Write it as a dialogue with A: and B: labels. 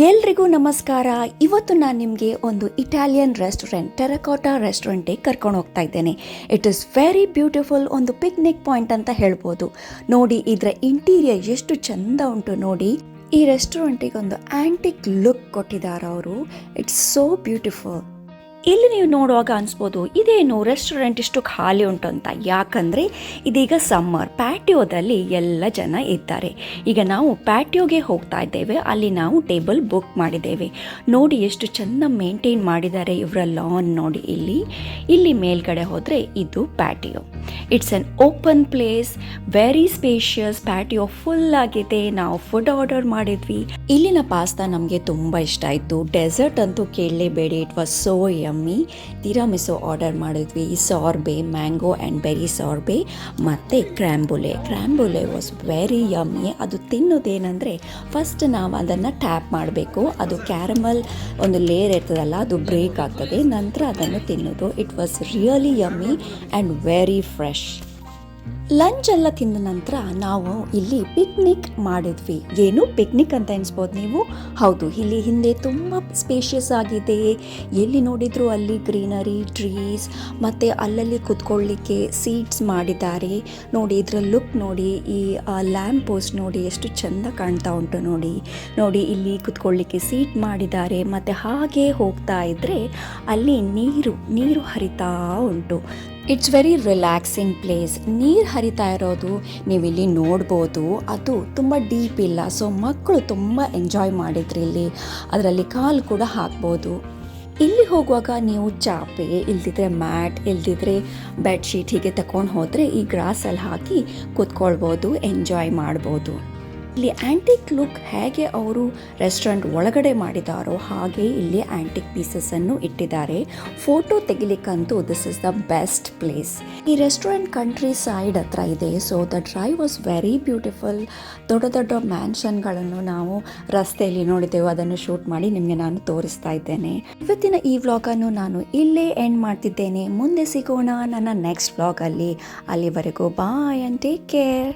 A: ಎಲ್ರಿಗೂ ನಮಸ್ಕಾರ. ಇವತ್ತು ನಾನು ನಿಮಗೆ ಒಂದು ಇಟಾಲಿಯನ್ ರೆಸ್ಟೋರೆಂಟ್, ಟೆರಕೋಟಾ ರೆಸ್ಟೋರೆಂಟಿಗೆ ಕರ್ಕೊಂಡು ಹೋಗ್ತಾ ಇದ್ದೇನೆ. It is very beautiful. ಒಂದು ಪಿಕ್ನಿಕ್ ಪಾಯಿಂಟ್ ಅಂತ ಹೇಳ್ಬೋದು. ನೋಡಿ, ಇದರ ಇಂಟೀರಿಯರ್ ಎಷ್ಟು ಚಂದ ಉಂಟು ನೋಡಿ. ಈ ರೆಸ್ಟೋರೆಂಟಿಗೆ ಒಂದು ಆಂಟಿಕ್ ಲುಕ್ ಕೊಟ್ಟಿದ್ದಾರೆ ಅವರು. It's so beautiful. ಇಲ್ಲಿ ನೀವು ನೋಡುವಾಗ ಅನಿಸ್ಬೋದು, ಇದೇನು ರೆಸ್ಟೋರೆಂಟ್ ಇಷ್ಟು ಖಾಲಿ ಉಂಟು ಅಂತ. ಯಾಕಂದರೆ ಇದೀಗ ಸಮ್ಮರ್, ಪ್ಯಾಟಿಯೋದಲ್ಲಿ ಎಲ್ಲ ಜನ ಇದ್ದಾರೆ. ಈಗ ನಾವು ಪ್ಯಾಟಿಯೋಗೆ ಹೋಗ್ತಾ ಇದ್ದೇವೆ. ಅಲ್ಲಿ ನಾವು ಟೇಬಲ್ ಬುಕ್ ಮಾಡಿದ್ದೇವೆ. ನೋಡಿ ಎಷ್ಟು ಚೆಂದ ಮೇಂಟೈನ್ ಮಾಡಿದ್ದಾರೆ ಇವರ ಲಾನ್. ನೋಡಿ ಇಲ್ಲಿ ಮೇಲ್ಗಡೆ ಹೋದರೆ ಇದು patio. It's an open place, very spacious. Patio full ಆಗಿದೆ. ನಾವು ಫುಡ್ ಆರ್ಡರ್ ಮಾಡಿದ್ವಿ. ಇಲ್ಲಿನ ಪಾಸ್ತಾ ನಮಗೆ ತುಂಬ ಇಷ್ಟ ಆಯಿತು. ಡೆಸರ್ಟ್ ಅಂತೂ ಕೇಳಲೇಬೇಡಿ, it was so yummy. Tiramisu order ಮಾಡಿದ್ವಿ. Sorbet, mango and berry sorbet ಮತ್ತು ಕ್ರ್ಯಾಂಬುಲೆ ವಾಸ್ ವೆರಿ ಯಮ್ಮಿ. ಅದು ತಿನ್ನೋದೇನೆಂದರೆ, ಫಸ್ಟ್ ನಾವು ಅದನ್ನು ಟ್ಯಾಪ್ ಮಾಡಬೇಕು. ಅದು ಕ್ಯಾರಮಲ್ ಒಂದು ಲೇಯರ್ ಇರ್ತದಲ್ಲ, ಅದು ಬ್ರೇಕ್ ಆಗ್ತದೆ. ನಂತರ ಅದನ್ನು ತಿನ್ನೋದು. It was really yummy and very fresh. Lunch ಎಲ್ಲ ತಿಂದ ನಂತರ ನಾವು ಇಲ್ಲಿ ಪಿಕ್ನಿಕ್ ಮಾಡಿದ್ವಿ. ಏನು ಪಿಕ್ನಿಕ್ ಅಂತ ಎನಿಸ್ಬೋದು ನೀವು? ಹೌದು, ಇಲ್ಲಿ ಹಿಂದೆ ತುಂಬ ಸ್ಪೇಷಿಯಸ್ ಆಗಿದೆ. ಎಲ್ಲಿ ನೋಡಿದ್ರು ಅಲ್ಲಿ ಗ್ರೀನರಿ, ಟ್ರೀಸ್ ಮತ್ತು ಅಲ್ಲಲ್ಲಿ ಕುತ್ಕೊಳ್ಳಿಕ್ಕೆ ಸೀಟ್ಸ್ ಮಾಡಿದ್ದಾರೆ. ನೋಡಿ ಇದರ ಲುಕ್ ನೋಡಿ. ಈ ಲ್ಯಾಂಪ್ ಪೋಸ್ಟ್ ನೋಡಿ ಎಷ್ಟು ಚೆಂದ ಕಾಣ್ತಾ ಉಂಟು ನೋಡಿ. ಇಲ್ಲಿ ಕುತ್ಕೊಳ್ಳಿಕ್ಕೆ ಸೀಟ್ ಮಾಡಿದ್ದಾರೆ. ಮತ್ತು ಹಾಗೆ ಹೋಗ್ತಾ ಇದ್ದರೆ ಅಲ್ಲಿ ನೀರು ಹರಿತಾ ಉಂಟು. It's very relaxing place. ನೀರು ಹರಿತಾ ಇರೋದು ನೀವಿಲ್ಲಿ ನೋಡ್ಬೋದು. ಅದು ತುಂಬ ಡೀಪ್ ಇಲ್ಲ, ಸೊ ಮಕ್ಕಳು ತುಂಬ ಎಂಜಾಯ್ ಮಾಡಿದ್ರಿ. ಇಲ್ಲಿ ಅದರಲ್ಲಿ ಕಾಲು ಕೂಡ ಹಾಕ್ಬೋದು. ಇಲ್ಲಿ ಹೋಗುವಾಗ ನೀವು ಚಾಪೆ, ಇಲ್ದಿದ್ರೆ ಮ್ಯಾಟ್, ಇಲ್ದಿದ್ರೆ ಬೆಡ್ಶೀಟ್ ಹೀಗೆ ತಗೊಂಡು ಹೋದರೆ ಈ ಗ್ರಾಸಲ್ಲಿ ಹಾಕಿ ಕೂತ್ಕೊಳ್ಬೋದು, ಎಂಜಾಯ್ ಮಾಡ್ಬೋದು. ಇಲ್ಲಿ ಆ್ಯಂಟಿಕ್ ಲುಕ್ ಹೇಗೆ ಅವರು ರೆಸ್ಟೋರೆಂಟ್ ಒಳಗಡೆ ಮಾಡಿದಾರೋ ಹಾಗೆ ಇಲ್ಲಿ ಆ್ಯಂಟಿಕ್ ಪೀಸಸ್ಸನ್ನು ಇಟ್ಟಿದ್ದಾರೆ. ಫೋಟೋ ತೆಗಿಲಿಕ್ಕಂತೂ this is the best place. ಈ ರೆಸ್ಟೋರೆಂಟ್ ಕಂಟ್ರಿ ಸೈಡ್ ಹತ್ರ ಇದೆ. So the drive was very beautiful. ದೊಡ್ಡ ಮ್ಯಾನ್ಷನ್ಗಳನ್ನು ನಾವು ರಸ್ತೆಯಲ್ಲಿ ನೋಡಿದೆವು. ಅದನ್ನು ಶೂಟ್ ಮಾಡಿ ನಿಮಗೆ ನಾನು ತೋರಿಸ್ತಾ ಇದ್ದೇನೆ. ಇವತ್ತಿನ ಈ ವ್ಲಾಗನ್ನು ನಾನು ಇಲ್ಲೇ ಎಂಡ್ ಮಾಡ್ತಿದ್ದೇನೆ. ಮುಂದೆ ಸಿಗೋಣ ನನ್ನ ನೆಕ್ಸ್ಟ್ ವ್ಲಾಗಲ್ಲಿ. ಅಲ್ಲಿವರೆಗೂ ಬಾಯ್ ಆ್ಯಂಡ್ ಟೇಕ್ ಕೇರ್.